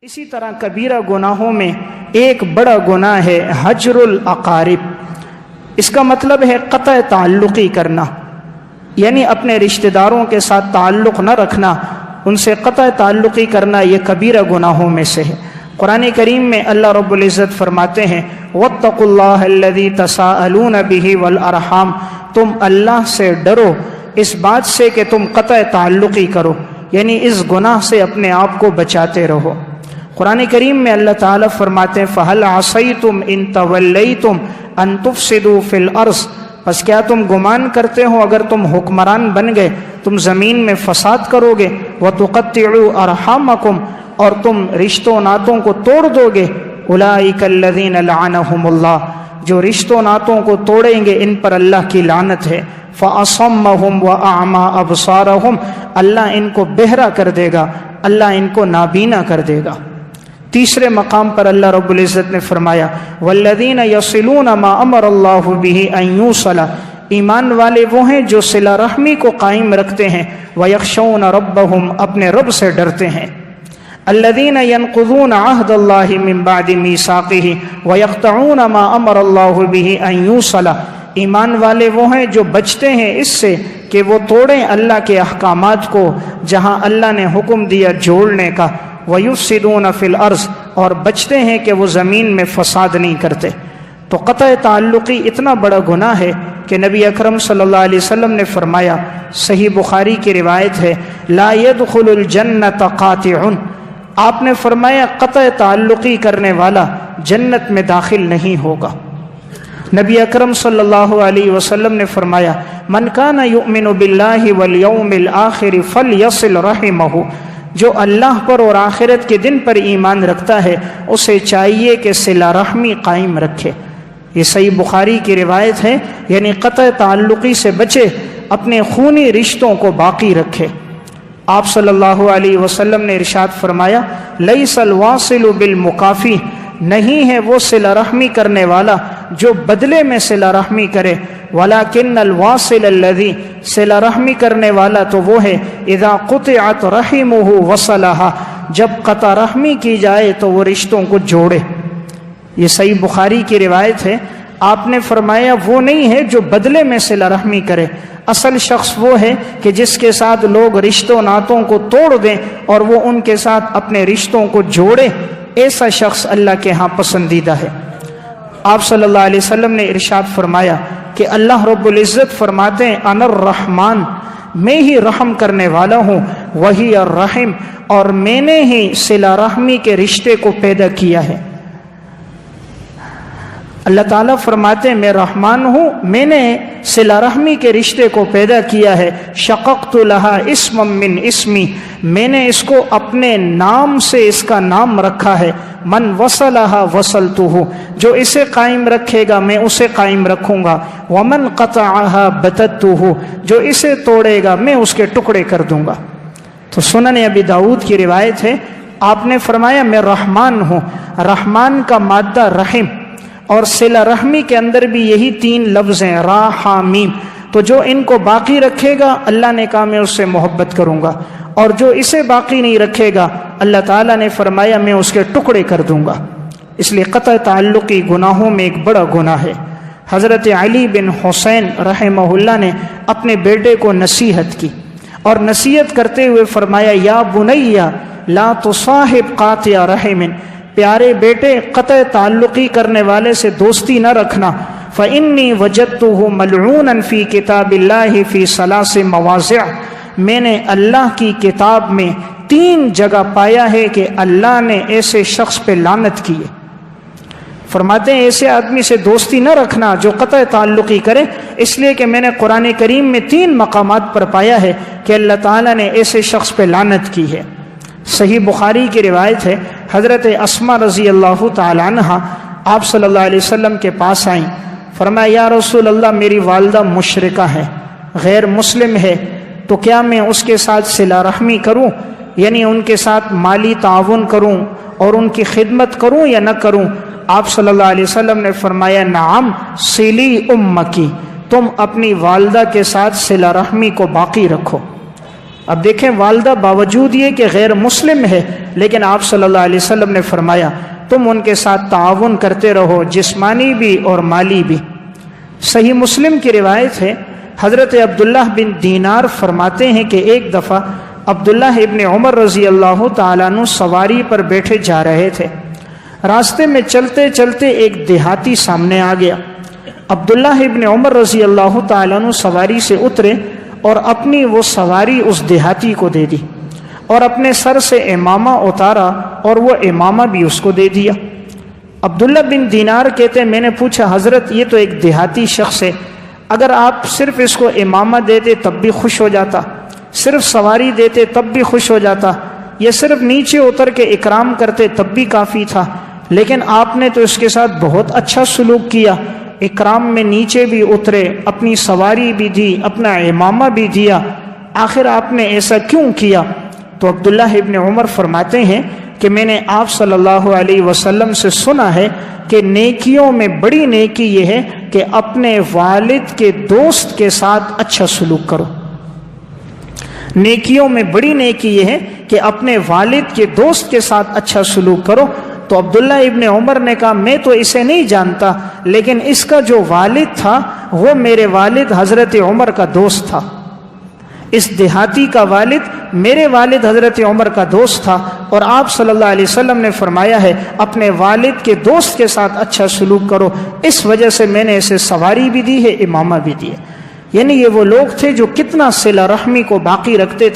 اسی طرح کبیرہ گناہوں میں ایک بڑا گناہ ہے حجر الاقارب۔ اس کا مطلب ہے قطع تعلقی کرنا، یعنی اپنے رشتہ داروں کے ساتھ تعلق نہ رکھنا، ان سے قطع تعلقی کرنا، یہ کبیرہ گناہوں میں سے ہے۔ قرآن کریم میں اللہ رب العزت فرماتے ہیں وَاتَّقُوا اللَّهَ الَّذِي تَسَاءَلُونَ بِهِ وَالْأَرْحَامَ، تم اللہ سے ڈرو اس بات سے کہ تم قطع تعلقی کرو، یعنی اس گناہ سے اپنے آپ کو بچاتے رہو۔ قرآن کریم میں اللہ تعالیٰ فرماتے ہیں فَهَلْ عَصَيْتُمْ إِن تَوَلَّيْتُمْ أَن تُفْسِدُوا فِي الْأَرْضِ، پس کیا تم گمان کرتے ہو اگر تم حکمران بن گئے تم زمین میں فساد کرو گے، وَتُقَطِّعُوا أَرْحَامَكُمْ، اور تم رشتوں ناتوں کو توڑ دو گے، أُولَئِكَ الَّذِينَ لَعَنَهُمُ اللَّهُ، جو رشتوں ناتوں کو توڑیں گے ان پر اللہ کی لعنت ہے، فَأَصَمَّهُمْ وَأَعْمَى أَبْصَارَهُمْ، اللہ ان کو بہرا کر دے گا، اللہ ان کو نابینا کر دے گا۔ تیسرے مقام پر اللہ رب العزت نے فرمایا والذین یصلون ما امر اللہ بہ ان یوصل، ایمان والے وہ ہیں جو صلہ رحمی کو قائم رکھتے ہیں، ویخشون ربہم، اپنے رب سے ڈرتے ہیں، الذین ینقضون عہد اللہ من بعد میثاقہ ویقطعون ما امر اللہ بہ ان یوصل، ایمان والے وہ ہیں جو بچتے ہیں اس سے کہ وہ توڑیں اللہ کے احکامات کو جہاں اللہ نے حکم دیا جوڑنے کا، وَيُفْسِدُونَ فِي الْأَرْضِ، اور بچتے ہیں کہ وہ زمین میں فساد نہیں کرتے۔ تو قطع تعلقی اتنا بڑا گناہ ہے کہ نبی اکرم صلی اللہ علیہ وسلم نے فرمایا، صحیح بخاری کی روایت ہے، لا يدخل الجنت قاطع، آپ نے فرمایا قطع تعلقی کرنے والا جنت میں داخل نہیں ہوگا۔ نبی اکرم صلی اللہ علیہ وسلم نے فرمایا من کان یؤمن باللہ والیوم الآخر فلیصل رحمہ، جو اللہ پر اور آخرت کے دن پر ایمان رکھتا ہے اسے چاہیے کہ صلہ رحمی قائم رکھے۔ یہ صحیح بخاری کی روایت ہے، یعنی قطع تعلقی سے بچے، اپنے خونی رشتوں کو باقی رکھے۔ آپ صلی اللہ علیہ وسلم نے ارشاد فرمایا لیس الواصل بالمکافی، نہیں ہے وہ صلہ رحمی کرنے والا جو بدلے میں صلہ رحمی کرے، ولیکن الواصل الذی، صلہ رحمی کرنے والا تو وہ ہے اذا قطعت رحمہ وصلہا، جب قطع رحمی کی جائے تو وہ رشتوں کو جوڑے۔ یہ صحیح بخاری کی روایت ہے، آپ نے فرمایا وہ نہیں ہے جو بدلے میں صلہ رحمی کرے، اصل شخص وہ ہے کہ جس کے ساتھ لوگ رشتوں ناتوں کو توڑ دیں اور وہ ان کے ساتھ اپنے رشتوں کو جوڑے، ایسا شخص اللہ کے ہاں پسندیدہ ہے۔ آپ صلی اللہ علیہ وسلم نے ارشاد فرمایا کہ اللہ رب العزت فرماتے ہیں انا الرحمن، میں ہی رحم کرنے والا ہوں، وہی الرحیم، اور میں نے ہی صلہ رحمی کے رشتے کو پیدا کیا ہے۔ اللہ تعالیٰ فرماتے ہیں میں رحمان ہوں، میں نے صلہ رحمی کے رشتے کو پیدا کیا ہے، شققت لہا اسما من اسمی، میں نے اس کو اپنے نام سے اس کا نام رکھا ہے، من وصلہا وصلتہ، جو اسے قائم رکھے گا میں اسے قائم رکھوں گا، ومن قطعہا بتتہ، جو اسے توڑے گا میں اس کے ٹکڑے کر دوں گا۔ تو سنن ابی داؤد کی روایت ہے، آپ نے فرمایا میں رحمان ہوں، رحمان کا مادہ رحم، اور صلہ رحمی کے اندر بھی یہی تین لفظ ہیں را حا میم، تو جو ان کو باقی رکھے گا اللہ نے کہا میں اس سے محبت کروں گا، اور جو اسے باقی نہیں رکھے گا اللہ تعالیٰ نے فرمایا میں اس کے ٹکڑے کر دوں گا۔ اس لیے قطع تعلقی گناہوں میں ایک بڑا گناہ ہے۔ حضرت علی بن حسین رحمہ اللہ نے اپنے بیٹے کو نصیحت کی، اور نصیحت کرتے ہوئے فرمایا یا بنیا لا تصاحب قاطع رحم، پیارے بیٹے قطع تعلقی کرنے والے سے دوستی نہ رکھنا، فإنی وجدتہ ملعونا فی کتاب اللہ فی ثلاث مواضع، میں نے اللہ کی کتاب میں 3 جگہ پایا ہے کہ اللہ نے ایسے شخص پہ لعنت کی ہے۔ فرماتے ہیں ایسے آدمی سے دوستی نہ رکھنا جو قطع تعلقی کرے، اس لیے کہ میں نے قرآن کریم میں 3 مقامات پر پایا ہے کہ اللہ تعالیٰ نے ایسے شخص پہ لعنت کی ہے۔ صحیح بخاری کی روایت ہے، حضرت اسماء رضی اللہ تعالی عنہ آپ صلی اللہ علیہ وسلم کے پاس آئیں، فرمایا یا رسول اللہ میری والدہ مشرکہ ہے، غیر مسلم ہے، تو کیا میں اس کے ساتھ صلہ رحمی کروں، یعنی ان کے ساتھ مالی تعاون کروں اور ان کی خدمت کروں یا نہ کروں؟ آپ صلی اللہ علیہ وسلم نے فرمایا نعم صلی امکی، تم اپنی والدہ کے ساتھ صلہ رحمی کو باقی رکھو۔ اب دیکھیں والدہ باوجود یہ کہ غیر مسلم ہے، لیکن آپ صلی اللہ علیہ وسلم نے فرمایا تم ان کے ساتھ تعاون کرتے رہو، جسمانی بھی اور مالی بھی۔ صحیح مسلم کی روایت ہے، حضرت عبداللہ بن دینار فرماتے ہیں کہ ایک دفعہ عبداللہ ابن عمر رضی اللہ تعالیٰ عنہ سواری پر بیٹھے جا رہے تھے، راستے میں چلتے چلتے ایک دیہاتی سامنے آ گیا۔ عبداللہ ابن عمر رضی اللہ تعالیٰ عنہ سواری سے اترے اور اپنی وہ سواری اس دیہاتی کو دے دی، اور اپنے سر سے امامہ اتارا اور وہ امامہ بھی اس کو دے دیا۔ عبداللہ بن دینار کہتے ہیں میں نے پوچھا حضرت یہ تو ایک دیہاتی شخص ہے، اگر آپ صرف اس کو امامہ دیتے تب بھی خوش ہو جاتا، صرف سواری دیتے تب بھی خوش ہو جاتا، یا صرف نیچے اتر کے اکرام کرتے تب بھی کافی تھا، لیکن آپ نے تو اس کے ساتھ بہت اچھا سلوک کیا، اکرام میں نیچے بھی اترے، اپنی سواری بھی دی، اپنا امامہ بھی دیا، آخر آپ نے ایسا کیوں کیا؟ تو عبداللہ ابن عمر فرماتے ہیں کہ میں نے آپ صلی اللہ علیہ وسلم سے سنا ہے کہ نیکیوں میں بڑی نیکی یہ ہے کہ اپنے والد کے دوست کے ساتھ اچھا سلوک کرو۔ نیکیوں میں بڑی نیکی یہ ہے کہ اپنے والد کے دوست کے ساتھ اچھا سلوک کرو۔ تو عبداللہ ابن عمر نے کہا میں تو اسے نہیں جانتا، لیکن اس کا جو والد تھا وہ میرے والد حضرت عمر کا دوست تھا، اس دیہاتی کا والد میرے والد حضرت عمر کا دوست تھا، اور آپ صلی اللہ علیہ وسلم نے فرمایا ہے اپنے والد کے دوست کے ساتھ اچھا سلوک کرو، اس وجہ سے میں نے اسے سواری بھی دی ہے، امامہ بھی دی ہے۔ یعنی یہ وہ لوگ تھے جو کتنا صلہ رحمی کو باقی رکھتے تھے۔